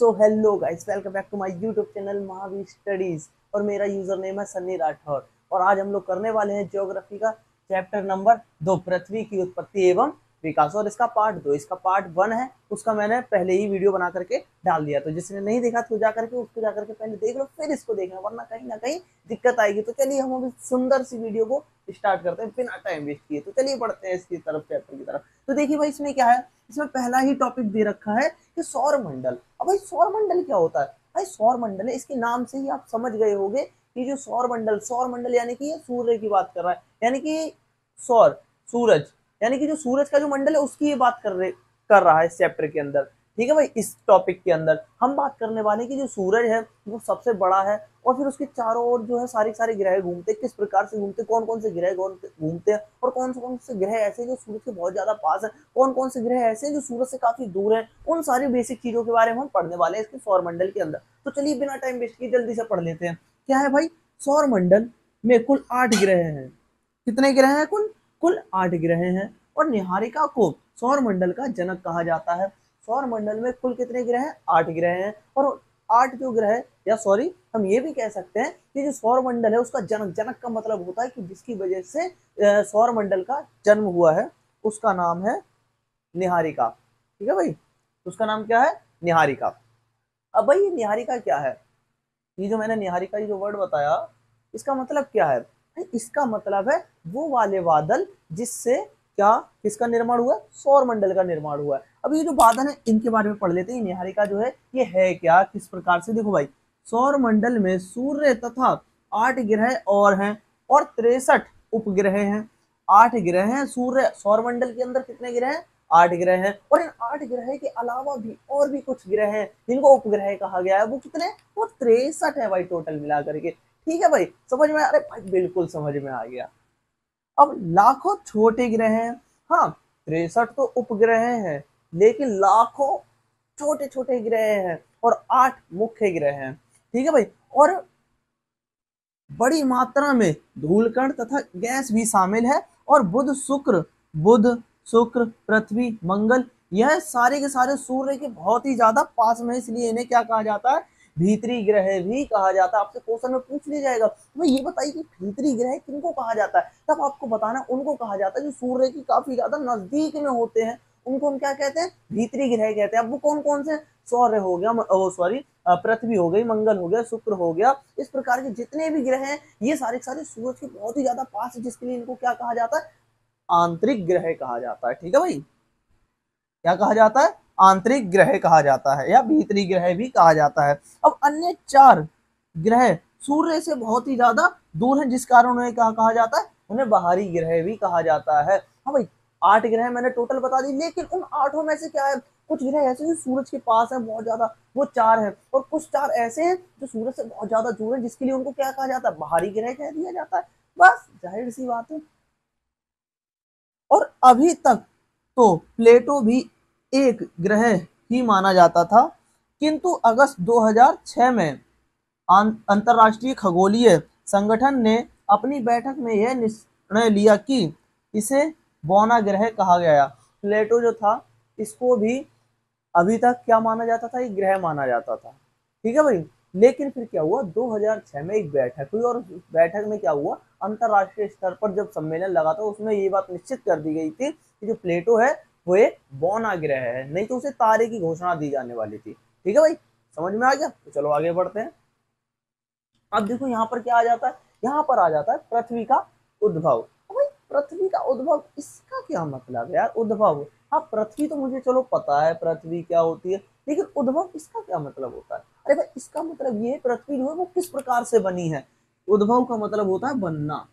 So hello guys, welcome back to my YouTube channel Mahavir studies. और मेरा user name है सन्नी राठौर। और आज हम लोग करने वाले हैं ज्योग्राफी का चैप्टर नंबर 2, पृथ्वी की उत्पत्ति एवं विकास। और इसका पार्ट 2, इसका पार्ट 1 है, उसका मैंने पहले ही वीडियो बना करके डाल दिया। तो जिसने नहीं देखा तो जा करके उसको जा करके पहले देख लो, फिर इसको देखना, वरना कहीं ना कहीं दिक्कत आएगी। तो चलिए हम अभी सुंदर सी वीडियो को स्टार्ट करते हैं बिना टाइम वेस्ट किए। तो चलिए बढ़ते हैं इसकी तरफ, चैप्टर की तरफ। तो देखिए भाई, इसमें क्या है, इसमें पहला ही टॉपिक दे रखा है कि सौर मंडल। अब भाई सौर मंडल क्या होता है? भाई सौर मंडल है, इसके नाम से ही आप समझ गए होंगे कि जो सौर मंडल यानी कि ये सूर्य की बात कर रहा है, यानी कि सौर सूरज, यानी कि जो सूरज का जो मंडल है उसकी ये बात कर रहा है इस चैप्टर के अंदर। ठीक है भाई, इस टॉपिक के अंदर हम बात करने वाले कि जो सूरज है वो सबसे बड़ा है, और फिर उसके चारों ओर जो है सारे सारे ग्रह घूमते, किस प्रकार से घूमते, कौन कौन से ग्रह घूमते हैं, और कौन से ग्रह ऐसे जो सूरज के बहुत ज्यादा पास है, कौन कौन से ग्रह ऐसे जो सूरज से काफी दूर है। उन सारी बेसिक चीजों के बारे में हम पढ़ने वाले हैं इसके सौर मंडल के अंदर। तो चलिए बिना टाइम वेस्ट किए जल्दी से पढ़ लेते हैं। क्या है भाई, सौर मंडल में कुल 8 ग्रह हैं। कितने ग्रह हैं? कुल कुल 8 ग्रह हैं। और निहारिका को सौर मंडल का जनक कहा जाता है। सौर मंडल में कुल कितने ग्रह हैं? 8 ग्रह हैं। और 8 जो ग्रह, या सॉरी हम ये भी कह सकते हैं कि जो सौर मंडल है उसका जनक, जनक का मतलब होता है कि जिसकी वजह से सौर मंडल का जन्म हुआ है, उसका नाम है निहारिका। ठीक है भाई, उसका नाम क्या है? निहारिका। अब भाई ये निहारिका क्या है? ये जो मैंने निहारिका ये जो वर्ड बताया, इसका मतलब क्या है? इसका मतलब है वो वाले बादल जिससे क्या, किसका निर्माण हुआ? सौर मंडल का निर्माण हुआ है। अब ये जो बादल है इनके बारे में पढ़ लेते हैं। निहारिका जो है ये है क्या, किस प्रकार से? देखो भाई, सौर मंडल में सूर्य तथा 8 ग्रह और हैं, और 63 उपग्रह हैं। 8 ग्रह हैं सूर्य, सौर मंडल के अंदर कितने ग्रह हैं? 8 ग्रह हैं। और इन 8 ग्रह के अलावा भी और भी कुछ ग्रह हैं जिनको उपग्रह कहा गया है। वो कितने? वो 63 है भाई, टोटल मिला करके। ठीक है भाई, समझ में? अरे भाई बिल्कुल समझ में आ गया। अब लाखों छोटे ग्रह हैं। हाँ, 63 तो उपग्रह हैं, लेकिन लाखों छोटे छोटे ग्रह हैं, और 8 मुख्य ग्रह हैं। ठीक है भाई, और बड़ी मात्रा में धूलकण तथा गैस भी शामिल है। और बुध शुक्र पृथ्वी मंगल, यह सारे के सारे सूर्य के बहुत ही ज्यादा पास में, इसलिए इन्हें क्या कहा जाता है? भीतरी ग्रह भी कहा जाता है। आपसे क्वेश्चन में पूछ लिया जाएगा, तो ये बताइए कि भीतरी ग्रह किनको कहा जाता है? तब आपको बताना उनको कहा जाता है जो सूर्य की काफी ज्यादा नजदीक में होते हैं। उनको हम क्या कहते हैं? भीतरी ग्रह कहते हैं। अब वो कौन कौन से? सौर्य हो गया, सॉरी पृथ्वी हो गई, मंगल हो गया, शुक्र हो गया, इस प्रकार के जितने भी ग्रह हैं ये सारे सारे सूरज के बहुत ही ज्यादा पास है, जिसके लिए इनको क्या कहा जाता है? आंतरिक ग्रह कहा जाता है। ठीक है भाई, क्या कहा जाता है? आंतरिक ग्रह कहा जाता है, या भीतरी ग्रह भी कहा जाता है। अब अन्य 4 ग्रह सूर्य से बहुत ही ज्यादा दूर हैं, जिस कारण उन्हें क्या कहा जाता है? उन्हें बाहरी ग्रह भी कहा जाता है। हाँ भाई, 8 ग्रह मैंने टोटल बता दी, लेकिन उन 8 में से क्या है, कुछ ग्रह ऐसे जो सूरज के पास है बहुत ज्यादा, वो 4 हैं। और कुछ 4 ऐसे हैं जो सूरज से बहुत ज्यादा दूर है, जिसके लिए उनको क्या कहा जाता है? बाहरी ग्रह कह दिया जाता है। बस जाहिर सी बात है। और अभी तक तो प्लेटो भी एक ग्रह ही माना जाता था, किंतु अगस्त 2006 में अंतरराष्ट्रीय खगोलीय संगठन ने अपनी बैठक में यह निर्णय लिया कि इसे बौना ग्रह कहा गया। प्लेटो जो था, इसको भी अभी तक क्या माना जाता था? एक ग्रह माना जाता था। ठीक है भाई, लेकिन फिर क्या हुआ, 2006 में एक बैठक हुई, और उस बैठक में क्या हुआ, अंतरराष्ट्रीय स्तर पर जब सम्मेलन लगा था, उसमें ये बात निश्चित कर दी गई थी कि जो प्लेटो है वो एक बौना ग्रह है, नहीं तो उसे तारे की घोषणा दी जाने वाली थी। ठीक है भाई, समझ में आ गया? तो चलो आगे बढ़ते हैं। अब देखो यहाँ पर क्या आ जाता है, यहाँ पर आ जाता है पृथ्वी का उद्भव। भाई पृथ्वी का उद्भव, इसका क्या मतलब है यार? उद्भव, हाँ पृथ्वी तो मुझे चलो पता है पृथ्वी क्या होती है, लेकिन उद्भव इसका क्या मतलब होता है? अरे भाई इसका मतलब ये है, पृथ्वी जो है वो किस प्रकार से बनी है। उद्भव का मतलब होता है बनना।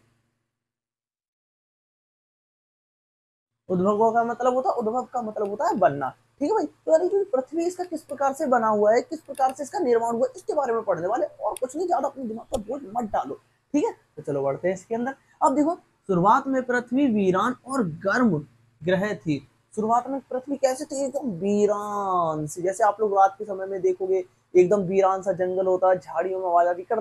उद्भव का मतलब होता है, उद्भव का मतलब होता है बनना। ठीक है भाई, तो यानी कि पृथ्वी इसका किस प्रकार से बना हुआ है, किस प्रकार से इसका निर्माण हुआ है, इसके बारे में पढ़ने वाले, और कुछ नहीं, ज्यादा अपने दिमाग पर बोझ मत डालो। ठीक है, तो चलो बढ़ते हैं इसके अंदर। अब देखो, शुरुआत में पृथ्वी वीरान और गर्म ग्रह थी। शुरुआत में पृथ्वी कैसे थी? एकदम वीरान सी, जैसे आप लोग रात के समय में देखोगे एकदम वीरान सा जंगल होता है, झाड़ियों में आवाज आती कर,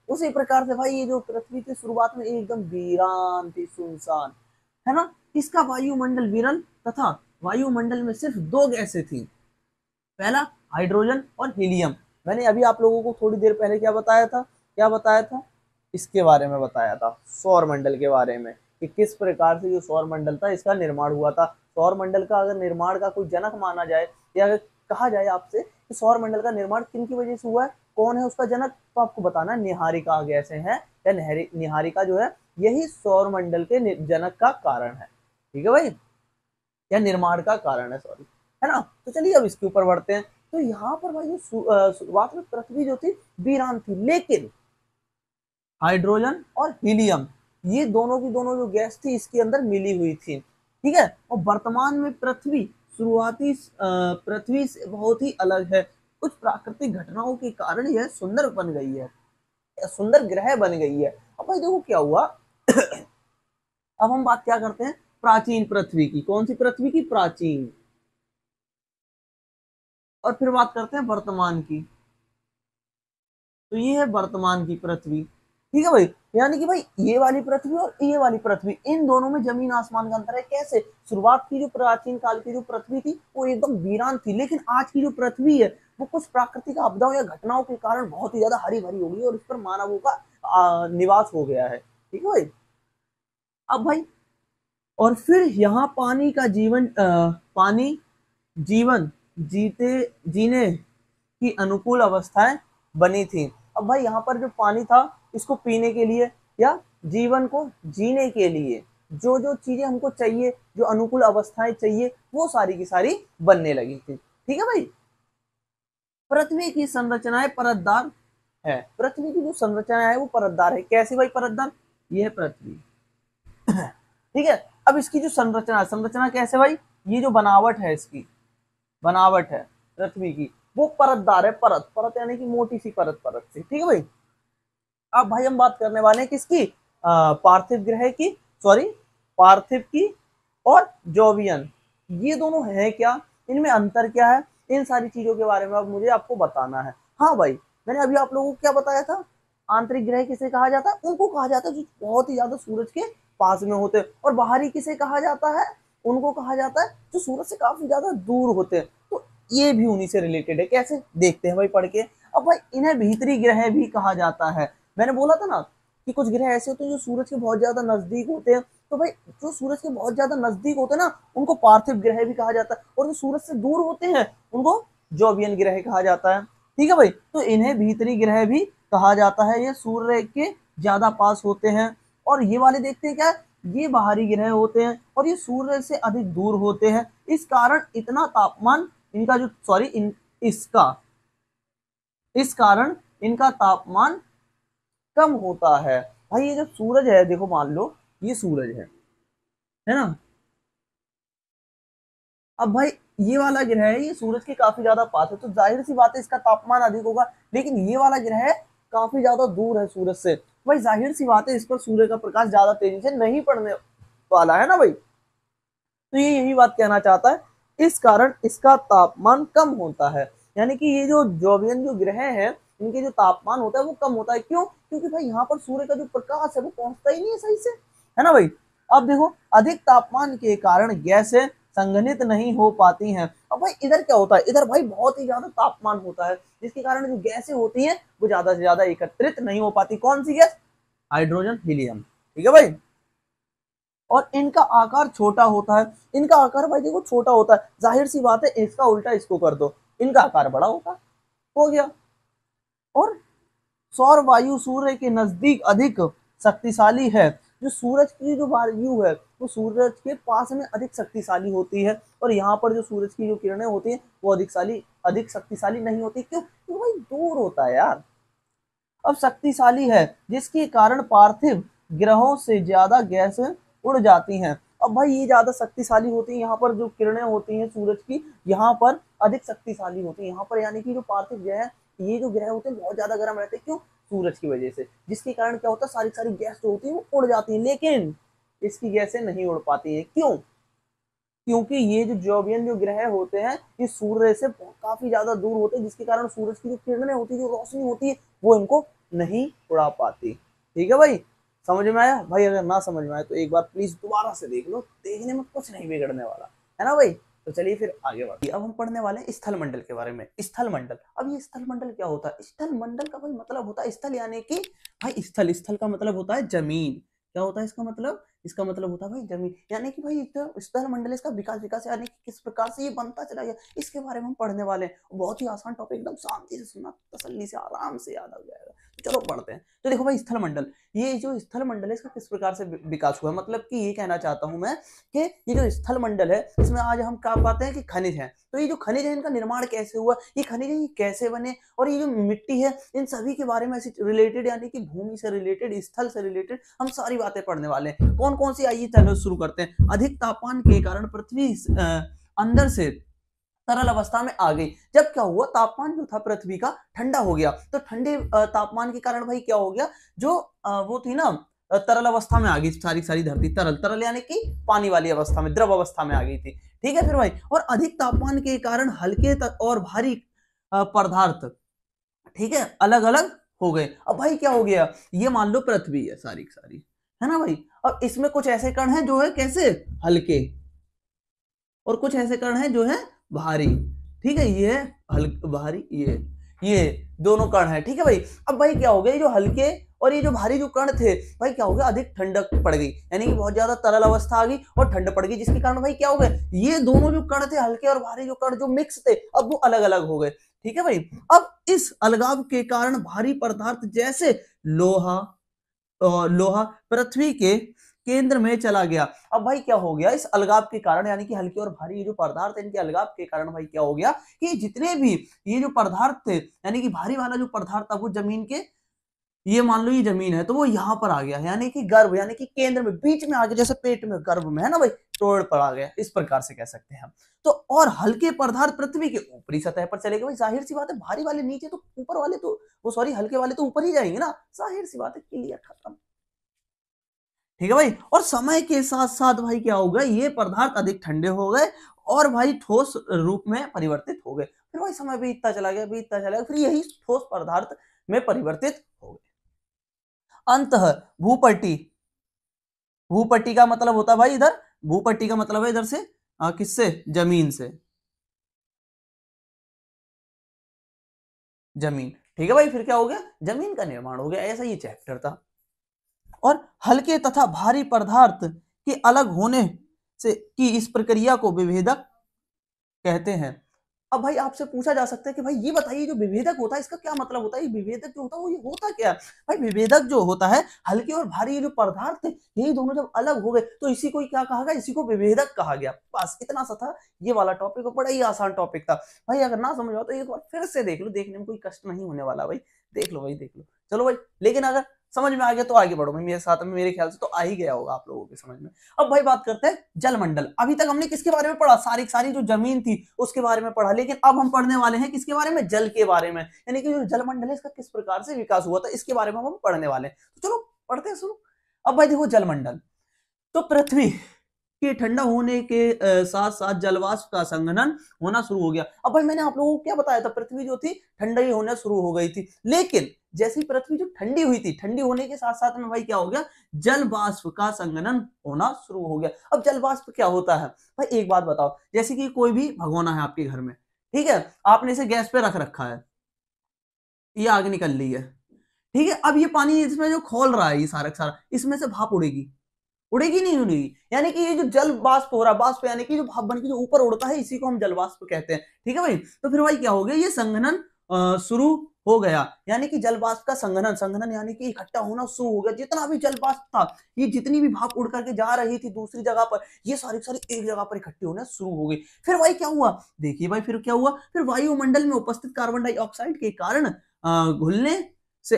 उसी प्रकार से भाई ये जो पृथ्वी थी शुरुआत में एकदम वीरान थी, सुनसान, है ना। इसका वायुमंडल विरल तथा वायुमंडल में सिर्फ 2 गैसें थी। पहला हाइड्रोजन और हीलियम। मैंने अभी आप लोगों को थोड़ी देर पहले क्या बताया था, इसके बारे में बताया था, सौर मंडल के बारे में, कि किस प्रकार से जो सौर मंडल था इसका निर्माण हुआ था। सौर मंडल का अगर निर्माण का कोई जनक माना जाए या अगर कहा जाए आपसे कि सौर मंडल का निर्माण किन की वजह से हुआ है, कौन है उसका जनक, तो आपको बताना है निहारिका गैसें हैं या निहारिका जो है यही सौर मंडल के जनक का कारण है। ठीक है भाई, या निर्माण का कारण है, सॉरी, है ना। तो चलिए अब इसके ऊपर बढ़ते हैं। तो यहाँ पर भाई जो शुरुआत में पृथ्वी जो थी वीरान थी, लेकिन हाइड्रोजन और हीलियम ये दोनों की दोनों जो गैस थी इसके अंदर मिली हुई थी। ठीक है, और वर्तमान में पृथ्वी शुरुआती पृथ्वी से बहुत ही अलग है। कुछ प्राकृतिक घटनाओं के कारण यह सुंदर बन गई है, सुंदर ग्रह बन गई है। अब भाई देखो क्या हुआ अब हम बात क्या करते हैं, प्राचीन पृथ्वी की। कौन सी पृथ्वी की? प्राचीन। और फिर बात करते हैं वर्तमान की। तो ये है वर्तमान की पृथ्वी। ठीक है भाई, यानी कि भाई ये वाली पृथ्वी और ये वाली पृथ्वी, इन दोनों में जमीन आसमान का अंतर है। कैसे? शुरुआत की जो प्राचीन काल की जो पृथ्वी थी वो एकदम वीरान थी, लेकिन आज की जो पृथ्वी है वो कुछ प्राकृतिक आपदाओं या घटनाओं के कारण बहुत ही ज्यादा हरी भरी हो गई और इस पर मानवों का निवास हो गया है। ठीक है भाई। अब भाई और फिर यहाँ पानी का पानी जीवन जीने की अनुकूल अवस्थाएं बनी थी। अब भाई यहाँ पर जो पानी था इसको पीने के लिए या जीवन को जीने के लिए जो जो चीजें हमको चाहिए, जो अनुकूल अवस्थाएं चाहिए, वो सारी की सारी बनने लगी थी। ठीक है भाई। पृथ्वी की संरचनाएं परतदार है। पृथ्वी की जो संरचना है वो परतदार है। कैसे भाई परतदार? ये है पृथ्वी। ठीक है, अब इसकी जो संरचना कैसे भाई? ये जो बनावट है, इसकी बनावट है पृथ्वी की, वो परतदार है। परत यानी कि मोटी सी परत से। ठीक है भाई। अब भाई हम बात करने वाले हैं किसकी? पार्थिव ग्रह की, सॉरी पार्थिव की और जोवियन। ये दोनों है क्या, इनमें अंतर क्या है, इन सारी चीजों के बारे में अब मुझे आपको बताना है। हाँ भाई, मैंने अभी आप लोगों को क्या बताया था, आंतरिक ग्रह किसे कहा जाता है? उनको कहा जाता है जो बहुत ही ज्यादा सूरज के पास में होते हैं। और बाहरी किसे कहा जाता है? उनको कहा जाता है जो सूरज से काफी ज्यादा दूर होते हैं। तो ये भी उन्हीं से रिलेटेड है। कैसे? देखते हैं भाई पढ़ के। अब भाई इन्हें भीतरी ग्रह भी कहा जाता है। मैंने बोला था ना कि कुछ ग्रह ऐसे होते हैं जो सूरज के बहुत ज्यादा नजदीक होते हैं। तो भाई जो सूरज के बहुत ज्यादा नजदीक होते हैं ना उनको पार्थिव ग्रह भी कहा जाता है, और जो सूरज से दूर होते हैं उनको जोवियन ग्रह कहा जाता है। ठीक है भाई, तो इन्हें भीतरी ग्रह भी कहा जाता है। ये सूर्य के ज्यादा पास होते हैं। और ये वाले देखते हैं क्या, ये बाहरी ग्रह होते हैं और ये सूर्य से अधिक दूर होते हैं। इस कारण इतना तापमान इनका जो सॉरी इन इसका इस कारण इनका तापमान कम होता है। भाई ये जो सूरज है, देखो मान लो ये सूरज है ना। अब भाई ये वाला ग्रह है, ये सूरज के काफी ज्यादा पास है, तो जाहिर सी बात है इसका तापमान अधिक होगा। लेकिन ये वाला ग्रह काफी ज्यादा दूर है सूरज से, भाई जाहिर सी बात है इस पर सूर्य का प्रकाश ज्यादा तेजी से नहीं पड़ने वाला है ना भाई। तो ये यही बात कहना चाहता है, इस कारण इसका तापमान कम होता है। यानी कि ये जो जोवियन जो ग्रह है इनके जो तापमान होता है वो कम होता है। क्यों? क्योंकि भाई यहाँ पर सूर्य का जो प्रकाश है वो पहुंचता ही नहीं है सही से, है ना भाई। अब देखो अधिक तापमान के कारण गैसें संघनित नहीं हो पाती हैं। अब भाई इधर क्या होता है, इधर भाई बहुत ही ज्यादा तापमान होता है जिसके कारण जो गैसें होती हैं वो ज्यादा से ज्यादा एकत्रित नहीं हो पाती। कौन सी गैस? Hydrogen, helium. ठीक है भाई। और इनका आकार छोटा होता है। इनका आकार भाई देखो छोटा होता है, जाहिर सी बात है इसका उल्टा इसको कर दो, इनका आकार बड़ा होगा, हो गया। और सौर वायु सूर्य के नजदीक अधिक शक्तिशाली है। जो सूरज की जो वायु है वो सूरज के पास में अधिक शक्तिशाली होती है, और यहाँ पर जो सूरज की जो किरणें होती हैं वो अधिक शक्तिशाली नहीं होती। क्यों? क्योंकि भाई दूर होता है यार। अब शक्तिशाली है जिसके कारण पार्थिव ग्रहों से ज्यादा गैस उड़ जाती हैं। अब भाई ये ज्यादा शक्तिशाली होती है, यहाँ पर जो किरणें होती हैं सूरज की यहाँ पर अधिक शक्तिशाली होती है यहाँ पर, यानी कि जो पार्थिव ग्रह है ये जो ग्रह होते हैं बहुत ज्यादा गर्म रहते हैं। क्यों? सूरज की वजह से, जिसके कारण क्या होता है सारी सारी गैस जो होती है वो उड़ जाती है, लेकिन इसकी गैसें नहीं उड़ पाती है। क्यों? क्योंकि ये जो जोवियन जो ग्रह होते हैं ये सूर्य से काफी ज्यादा दूर होते हैं, जिसके कारण सूरज की जो किरणें होती है, जो रोशनी होती है, वो इनको नहीं उड़ा पाती। ठीक है भाई, समझ में आया भाई? अगर ना समझ में आए तो एक बार प्लीज दोबारा से देख लो, देखने में कुछ नहीं बिगड़ने वाला है ना भाई। तो चलिए फिर आगे बढ़ते हैं। अब हम पढ़ने वाले हैं स्थल मंडल के बारे में। स्थल मंडल, अब ये स्थल मंडल क्या होता है? स्थल मंडल का भाई मतलब होता है स्थल, यानी कि भाई स्थल, स्थल का मतलब होता है जमीन। क्या होता है इसका मतलब? इसका मतलब होता है भाई जमीन, यानी कि भाई स्थल मंडल इसका विकास, विकास यानी कि किस प्रकार से ये बनता चला गया, इसके बारे में हम पढ़ने वाले हैं। बहुत ही आसान टॉपिक, एकदम शांति से सुनना, तसल्ली से आराम से याद आ जाएगा। चलो पढ़ते हैं। तो देखो भाई स्थल मंडल, ये जो स्थल मंडल है इसका किस प्रकार से विकास हुआ, मतलब कि ये कहना चाहता हूं मैं कि ये जो स्थल मंडल है इसमें आज हम क्या पाते हैं कि खनिज है। तो ये जो खनिज है इनका निर्माण कैसे हुआ, ये खनिज ये कैसे बने, और ये जो मिट्टी है इन सभी के बारे में रिलेटेड, यानी कि भूमि से रिलेटेड, स्थल से रिलेटेड हम सारी बातें पढ़ने वाले हैं। कौन कौन सी, आइए चलो शुरू करते हैं। अधिक तापमान के कारण पृथ्वी अंदर से तरल अवस्था में आ गई। जब क्या हुआ, तापमान जो था पृथ्वी का ठंडा हो गया, तो ठंडे तापमान के कारण भाई क्या हो गया, जो वो थी ना तरल अवस्था में आ गई सारी सारी धरती, तरल, तरल यानी कि पानी वाली अवस्था में, द्रव अवस्था में आ गई थी। ठीक है फिर भाई, और अधिक तापमान के कारण हल्के और भारी पदार्थ, ठीक है, अलग अलग हो गए। अब भाई क्या हो गया, ये मान लो पृथ्वी है सारी सारी, है ना भाई, अब इसमें कुछ ऐसे कण हैं जो है कैसे हल्के, और कुछ ऐसे कण हैं जो है भारी। ठीक है, ये हल्के भारी, ये दोनों कण हैं। ठीक है भाई, अब भाई क्या हो गया, ये जो हल्के और ये जो भारी जो कण थे भाई क्या हो गया, अधिक ठंडक पड़ गई, यानी कि बहुत ज्यादा तरल अवस्था आ गई और ठंड पड़ गई, जिसके कारण भाई क्या हो गए, ये दोनों जो कण थे, हल्के और भारी जो कण जो मिक्स थे, अब वो अलग अलग हो गए। ठीक है भाई, अब इस अलगाव के कारण भारी पदार्थ जैसे लोहा, लोहा पृथ्वी के केंद्र में चला गया। अब भाई क्या हो गया, इस अलगाव के कारण, यानी कि हल्के और भारी ये जो पदार्थ है इनके अलगाव के कारण भाई क्या हो गया कि जितने भी ये जो पदार्थ थे, यानी कि भारी वाला जो पदार्थ था वो जमीन के, ये मान लो ये जमीन है तो वो यहां पर आ गया, यानी कि गर्भ, यानी कि केंद्र में, बीच में आ गया, जैसे पेट में गर्भ में है ना भाई, तोड़ पर आ गया, इस प्रकार से कह सकते हैं हम। तो और हल्के पदार्थ पृथ्वी के ऊपरी सतह पर चले गए। भाई जाहिर सी बात है, भारी वाले नीचे तो ऊपर वाले तो वो सॉरी हल्के वाले तो ऊपर ही जाएंगे ना, जाहिर सी बात है, क्लियर, खत्म। ठीक है भाई, और समय के साथ साथ भाई क्या हो गया, ये पदार्थ अधिक ठंडे हो गए और भाई ठोस रूप में परिवर्तित हो गए। फिर भाई समय बीतता चला गया, बीतता चला गया, फिर यही ठोस पदार्थ में परिवर्तित हो गए। अंततः भूपट्टी, भूपट्टी का मतलब होता है भाई इधर, भूपट्टी का मतलब है इधर से किससे, जमीन से, जमीन। ठीक है भाई, फिर क्या हो गया, जमीन का निर्माण हो गया, ऐसा ये चैप्टर था। और हल्के तथा भारी पदार्थ के अलग होने से की इस प्रक्रिया को विभेदक कहते हैं। अब भाई आपसे पूछा जा सकता है कि भाई ये बताइए जो विभेदक होता है इसका क्या मतलब होता है, ये विभेदक जो होता है वो ये होता क्या है? भाई विभेदक जो होता है, हल्के और भारी ये जो पदार्थ थे यही दोनों जब अलग हो गए तो इसी को क्या कहा गया, इसी को विभेदक कहा गया। बस इतना सा था ये वाला टॉपिक, बड़ा ही आसान टॉपिक था भाई, अगर ना समझ आओ तो एक बार फिर से देख लो, देखने में कोई कष्ट नहीं होने वाला भाई, देख लो भाई, देख लो। चलो भाई, लेकिन अगर समझ में आ गया तो आगे बढ़ो भाई मेरे साथ में, मेरे ख्याल से तो आ ही गया होगा आप लोगों के समझ में। अब भाई बात करते हैं जलमंडल। अभी तक हमने किसके बारे में पढ़ा, सारी सारी जो जमीन थी उसके बारे में पढ़ा, लेकिन अब हम पढ़ने वाले हैं किसके बारे में, जल के बारे में, यानी कि जो जलमंडल है इसका किस प्रकार से विकास हुआ था इसके बारे में हम पढ़ने वाले हैं। तो चलो पढ़ते हैं शुरू। अब भाई देखो जलमंडल, तो पृथ्वी के ठंडा होने के साथ साथ जलवाष्प का संघनन होना शुरू हो गया। अब भाई मैंने आप लोगों को क्या बताया था, पृथ्वी जो थी ठंडी होना शुरू हो गई थी, लेकिन जैसी पृथ्वी जो ठंडी हुई थी, ठंडी होने के साथ साथ में भाई क्या हो गया, जल वाष्प का संघनन होना शुरू हो गया। अब जल वाष्प क्या होता है भाई, एक बात बताओ, जैसे कि कोई भी भगोना है आपके घर में, ठीक है, आपने इसे गैस पे रख रखा है, ये आग निकल रही है, ठीक है, अब ये पानी इसमें जो खोल रहा है ये सारा सारा, इसमें से भाप उड़ेगी, उड़ेगी नहीं उड़ेगी, यानी कि ये जो जल वाष्प हो रहा है, वाष्प यानी कि जो भाप बन के जो ऊपर उड़ता है इसी को हम जल वाष्प कहते हैं। ठीक है भाई, तो फिर भाई क्या हो गया, ये संघनन शुरू हो गया, यानी कि जल वाष्प का संघनन, संघनन यानी कि इकट्ठा होना शुरू हो गया, जितना भी जल वाष्प था, ये जितनी भी भाप उड़ करके जा रही थी दूसरी जगह पर, ये सारी सारी एक जगह पर इकट्ठी होना शुरू हो गई। फिर भाई क्या हुआ, देखिए भाई फिर क्या हुआ, फिर वायुमंडल में उपस्थित कार्बन डाइऑक्साइड के कारण घुलने से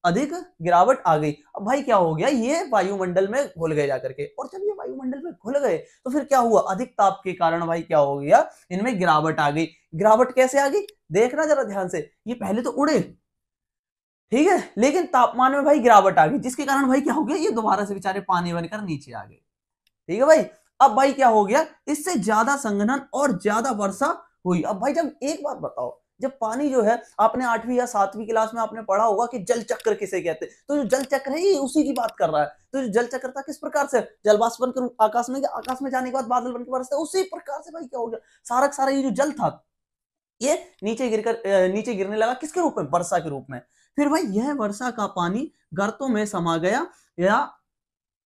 अधिक गिरावट आ गई। अब भाई क्या हो गया, ये वायुमंडल में घुल गए जाकर के, और जब ये वायुमंडल में घुल गए तो फिर क्या हुआ, अधिक ताप के कारण भाई क्या हो गया, इनमें गिरावट आ गई। गिरावट कैसे आ गई, देखना जरा ध्यान से, ये पहले तो उड़े, ठीक है, लेकिन तापमान में भाई गिरावट आ गई, जिसके कारण भाई क्या हो गया, ये दोबारा से बेचारे पानी बनकर नीचे आ गए। ठीक है भाई, अब भाई क्या हो गया, इससे ज्यादा संघनन और ज्यादा वर्षा हुई। अब भाई जब एक बात बताओ, जब पानी जो है, आपने 8वीं या 7वीं क्लास में आपने पढ़ा होगा कि जल चक्र किसे कहते हैं, तो जो जल चक्र है ये उसी की बात कर रहा है। तो जो जल चक्र था किस प्रकार से, जलवाष्प बनकर आकाश में जाने के बाद बादल बनकर बरसते, उसी प्रकार से भाई क्या हो गया, सारा सारा ये जो जल था ये नीचे गिरने लगा, किसके रूप में, वर्षा के रूप में। फिर भाई यह वर्षा का पानी गर्तों में समा गया या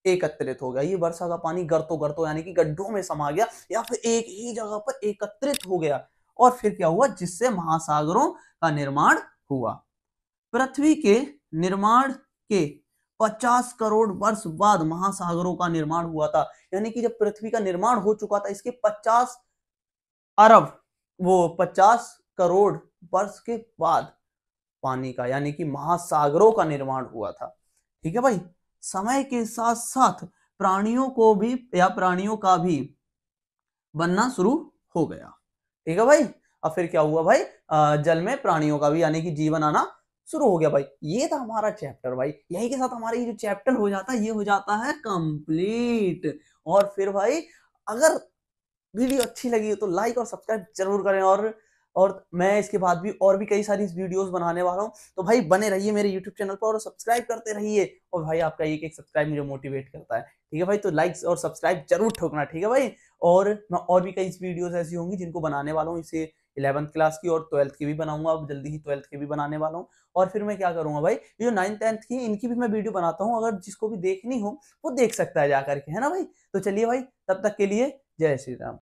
एकत्रित हो गया। ये वर्षा का पानी गर्तों यानी कि गड्ढों में समा गया या फिर एक ही जगह पर एकत्रित हो गया, और फिर क्या हुआ, जिससे महासागरों का निर्माण हुआ। पृथ्वी के निर्माण के 50 करोड़ वर्ष बाद महासागरों का निर्माण हुआ था। यानी कि जब पृथ्वी का निर्माण हो चुका था, इसके 50 अरब, वो 50 करोड़ वर्ष के बाद पानी का यानी कि महासागरों का निर्माण हुआ था। ठीक है भाई। समय के साथ साथ प्राणियों का भी बनना शुरू हो गया। ठीक है भाई। अब फिर क्या हुआ भाई, जल में प्राणियों का भी यानी कि जीवन आना शुरू हो गया भाई। ये था हमारा चैप्टर भाई। यही के साथ हमारा ये जो चैप्टर हो जाता है ये हो जाता है कंप्लीट। और फिर भाई अगर वीडियो अच्छी लगी हो तो लाइक और सब्सक्राइब जरूर करें, और मैं इसके बाद भी और भी कई सारी वीडियोस बनाने वाला हूँ, तो भाई बने रहिए मेरे यूट्यूब चैनल पर और सब्सक्राइब करते रहिए। और भाई आपका एक एक सब्सक्राइब मुझे मोटिवेट करता है। ठीक है भाई, तो लाइक्स और सब्सक्राइब जरूर ठोकना। ठीक है भाई। और मैं और भी कई वीडियोस ऐसी होंगी जिनको बनाने वाला हूँ, इसे 11th क्लास की और 12th की भी बनाऊंगा, अब जल्दी ही 12th की भी बनाने वाला हूँ। और फिर मैं क्या करूंगा भाई, ये जो 9th 10th की इनकी भी मैं वीडियो बनाता हूँ, अगर जिसको भी देखनी हो वो देख सकता है जाकर के, है ना भाई। तो चलिए भाई, तब तक के लिए जय श्री राम।